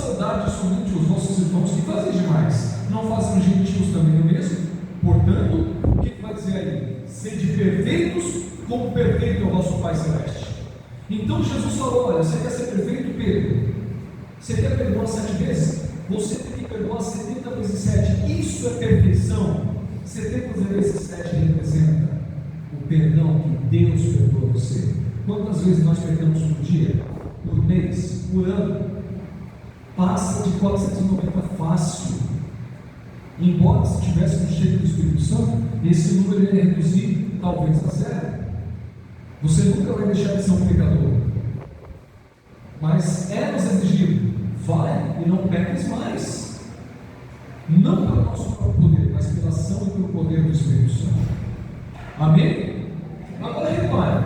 saudade somente os vossos irmãos que fazem demais. Não fazem os gentios também o mesmo? Portanto, o que vai dizer aí? Sede perfeitos, como perfeito é o vosso Pai Celeste. Então Jesus falou: olha, você quer ser perfeito, Pedro? Você quer perdoar 7 vezes? Você tem que perdoar 70 vezes 7. Isso é perfeição. 70 vezes 7 representa o perdão que Deus perdoa você. Quantas vezes nós perdemos por dia, por mês, por ano? Passa de 490 fácil. Embora se tivéssemos cheio do Espírito Santo, esse número ia reduzir talvez a 0. Você nunca vai deixar de ser um pecador, mas é nos exigido: vai e não peques mais, não pelo nosso próprio poder, mas pela ação e pelo poder do Espírito Santo. Amém? Agora repare,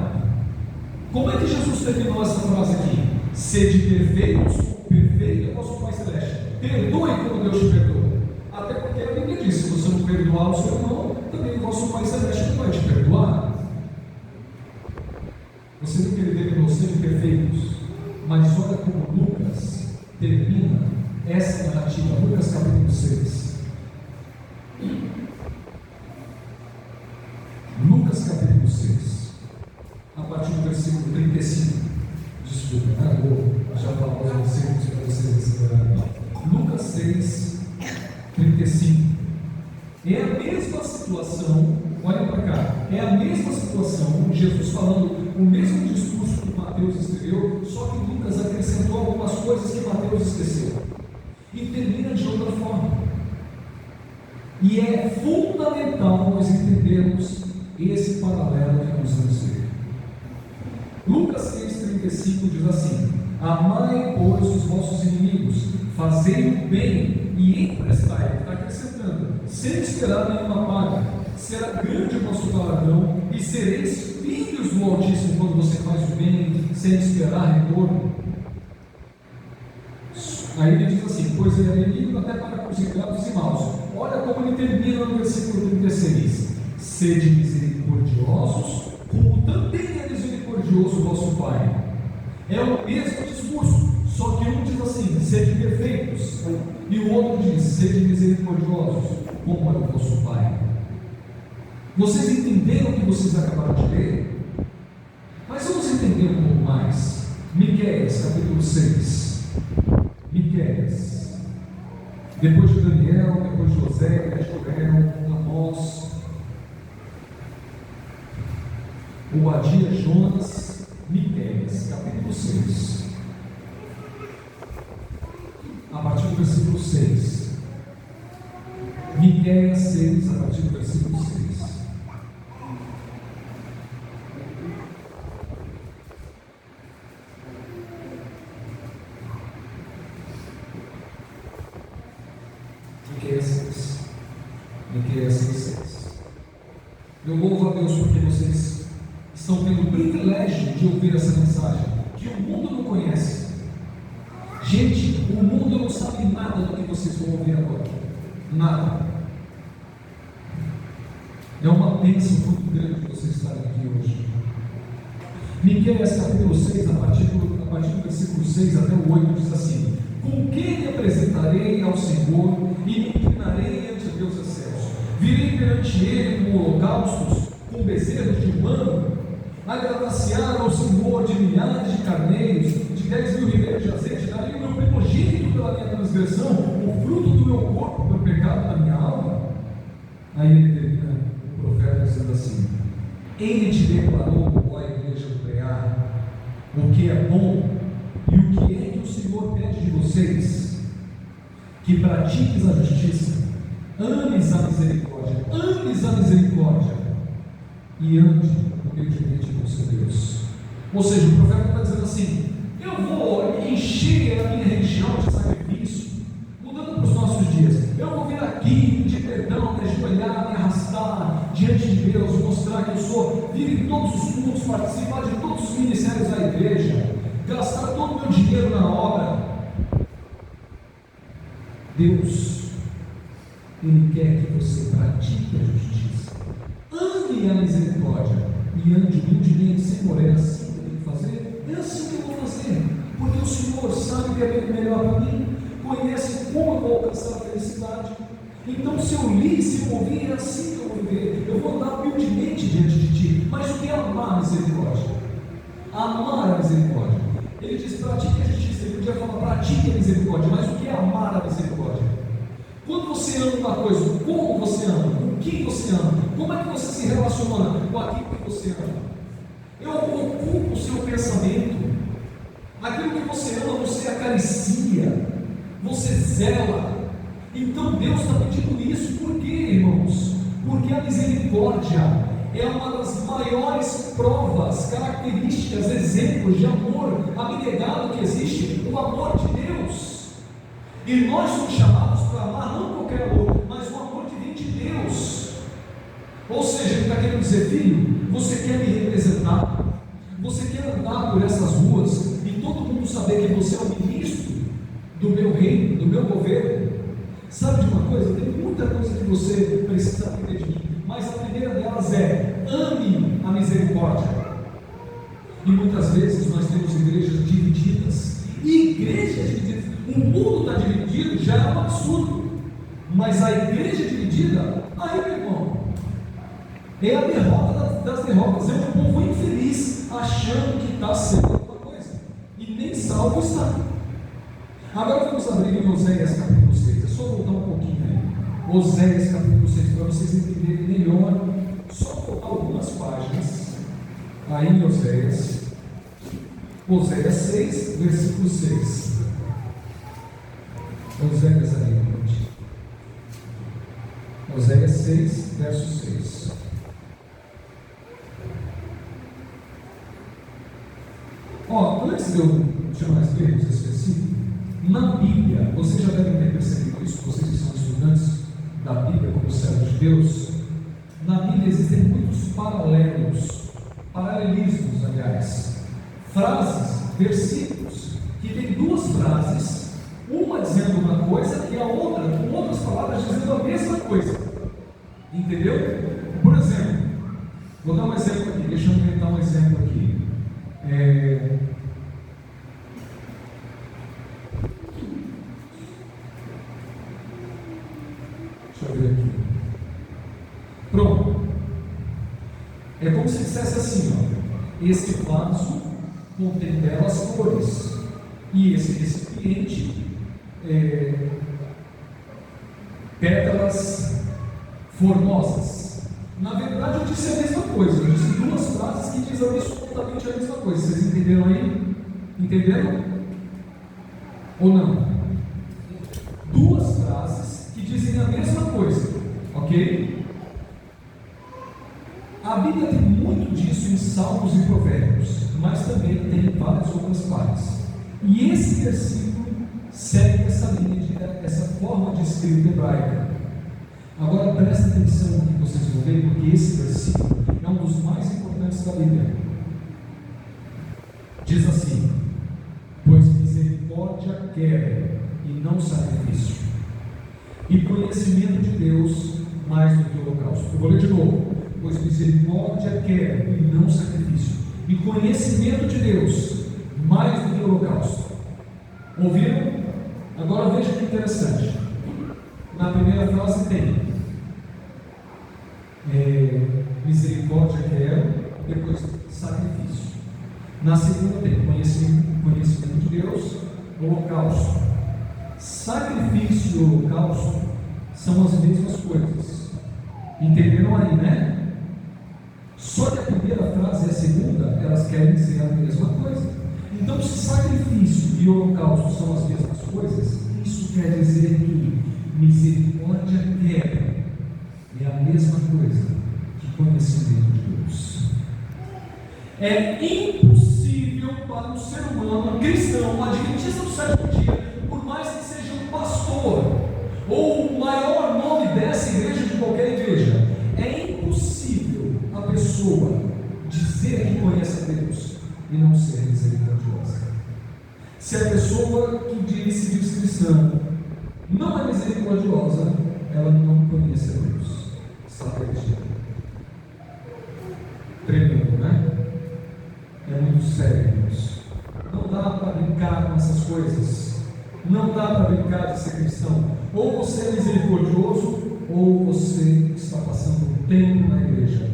como é que Jesus terminou essa frase aqui? Sede perfeitos, perfeito é o vosso Pai Celeste. Perdoe como Deus te perdoa. Até porque a Bíblia diz: se você não perdoar o seu irmão, também o vosso Pai Celeste não vai te perdoar. Você tem que entender que sejam perfeitos, mas olha como Lucas termina essa narrativa. Lucas capítulo 6. Lucas capítulo 6, a partir do versículo 35. Desculpa, vou já falar os versículos para vocês. Lucas 6, 35. É a mesma situação, olha para cá, é a mesma situação, Jesus falando o mesmo discurso que Mateus escreveu, só que Lucas acrescentou algumas coisas que Mateus esqueceu. E termina de outra forma. E é fundamental nós entendermos esse paralelo que nós vamos ver. Lucas 6,35 diz assim: amai, pois, os vossos inimigos, fazei o bem e emprestai. Está acrescentando: sem esperar nenhuma paga, será grande o vosso galardão, e sereis filhos do Altíssimo quando você faz o bem, sem esperar retorno. Aí ele diz assim: pois ele é inimigo até para os ingratos e maus. Olha como ele termina no versículo 36: sede misericordiosos, como também é misericordioso o vosso Pai. É o mesmo discurso, só que um diz assim: sede perfeitos, e o outro diz: sede misericordiosos, como é o vosso Pai. Vocês entenderam o que vocês acabaram de ler? Mas vamos entender um pouco mais. Miqueias capítulo 6. Miqueias. Depois de Daniel, depois de Oséias, Joel, Amós, Obadias, Jonas, Miqueias, capítulo 6. A partir do versículo 6. Miqueias 6, a partir do versículo 6. Miqueias 6. Eu louvo a Deus porque vocês estão tendo o privilégio de ouvir essa mensagem que o mundo não conhece. Gente, o mundo não sabe nada do que vocês vão ouvir agora. Nada. É uma bênção muito grande vocês estarem aqui hoje. Miqueias capítulo 6, a partir do versículo 6 até o 8, diz assim: com quem me apresentarei ao Senhor e me inclinarei ante Deus dos céus? Virei perante Ele com holocaustos, com bezerros de um ano? Agraciar ao Senhor de milhares de carneiros, de 10.000 ribeiros de azeite? Darei o meu primogênito pela minha transgressão, o fruto do meu corpo pelo pecado da minha alma? Aí ele termina o profeta dizendo assim: ele te declarou, ó igreja do Preá, o que é bom e o que é que o Senhor pede de vocês: que pratiques a justiça, ames a misericórdia e ande humildemente com seu Deus. Ou seja, o profeta está dizendo assim: eu vou encher a minha região de sacrifício, mudando para os nossos dias. Eu vou vir aqui pedir perdão, me ajoelhar, me arrastar diante de Deus, mostrar que eu sou, vir em todos os cultos, participar de todos os ministérios da igreja, gastar todo o meu dinheiro na obra. Deus, Ele quer que você pratique a justiça, ame a misericórdia e ande humildemente, Senhor. É assim que eu tenho que fazer? É assim que eu vou fazer, porque o Senhor sabe que é melhor para mim. alcançar a felicidade. Então, se eu li, se eu ouvi, é assim que eu vou viver. Eu vou andar humildemente diante de ti. Mas o que é amar a misericórdia? Amar a misericórdia. Ele diz: pratique a justiça. Ele podia falar: pratique a misericórdia. Mas o que é amar a misericórdia? Quando você ama uma coisa, como você ama? Com quem você ama? Como é que você se relaciona com aquilo que você ama? Eu ocupo o seu pensamento. Aquilo que você ama, você acaricia, você zela. Então Deus está pedindo isso. Por quê, irmãos? Porque a misericórdia é uma das maiores provas, características, exemplos de amor abnegado que existe, o amor de Deus. E nós somos chamados para amar não qualquer amor, mas o amor que vem de Deus. Ou seja, ele está querendo dizer: filho, você quer me representar, você quer andar por essas ruas e todo mundo saber que você é o ministro do meu reino, do meu governo. Sabe de uma coisa? Tem muita coisa que você precisa aprender de mim, mas a primeira delas é: ame a misericórdia. E muitas vezes nós temos igrejas divididas, o mundo está dividido, já é um absurdo, mas a igreja dividida, aí, meu irmão, é a derrota das derrotas. É um povo infeliz, achando que está sendo alguma coisa, e nem salvo está. Agora vamos abrir em Oséias capítulo 6, é só voltar um pouquinho aí. Oséias capítulo 6, para vocês entenderem melhor, só voltar algumas páginas aí em Oséias 6, versículo 6. Oséias aí, gente. Oséias 6, verso 6. Antes de eu chamar as lermos esse versículo, na Bíblia, vocês já devem ter percebido isso, vocês que são estudantes da Bíblia como servos de Deus. Na Bíblia existem muitos paralelismos, aliás, frases, versículos, que tem duas frases, uma dizendo uma coisa e a outra, com outras palavras, dizendo a mesma coisa. Entendeu? Por exemplo, vou dar um exemplo aqui, deixa eu inventar um exemplo aqui. Deixa eu ver aqui. Pronto. É como se dissesse assim: este vaso contém belas flores, e esse recipiente pétalas formosas. Na verdade, eu disse a mesma coisa. Eu disse duas frases que dizem absolutamente a mesma coisa. Vocês entenderam aí? Entenderam? Ou não? Duas frases que dizem a mesma coisa, ok? A Bíblia tem muito disso em Salmos e Provérbios, mas também tem várias outras partes. E esse versículo segue essa linha, essa forma de escrita hebraica. Agora presta atenção no que vocês vão ver, porque esse versículo é um dos mais importantes da Bíblia. Diz assim: pois misericórdia quero e não sacrifício, e conhecimento de Deus mais do que o holocausto. Eu vou ler de novo: pois misericórdia quero e não sacrifício, e conhecimento de Deus mais do que o holocausto. Ouviram? Agora veja que interessante. Na primeira frase tem misericórdia quero, depois sacrifício. Na segunda tem conhecimento de Deus, holocausto. Sacrifício e holocausto são as mesmas coisas. Entenderam aí, né? Só que a primeira frase e a segunda, elas querem dizer a mesma coisa. Então, se sacrifício e holocausto são as mesmas coisas, isso quer dizer que misericórdia é a mesma coisa que conhecimento de Deus. É impossível para um ser humano, um cristão, um adventista do sétimo dia, por mais que seja um pastor ou o maior nome dessa igreja, de qualquer igreja, é impossível a pessoa dizer que conhece a Deus e não ser misericordiosa. Se a pessoa que se diz cristã não é misericordiosa, ela não conhece a Deus. Está perdida. Tremendo, né? É muito sério isso. Não dá para brincar com essas coisas. Não dá para brincar de ser cristão. Ou você é misericordioso, ou você está passando um tempo na igreja,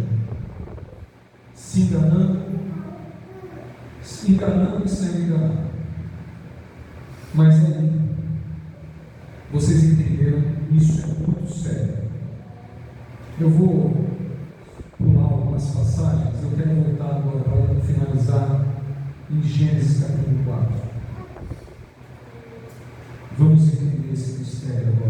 se enganando e sendo enganado. Mas aí, vocês entenderam, isso é muito sério. Eu vou pular algumas passagens, eu quero voltar agora para finalizar em Gênesis capítulo 4. Vamos entender esse mistério agora.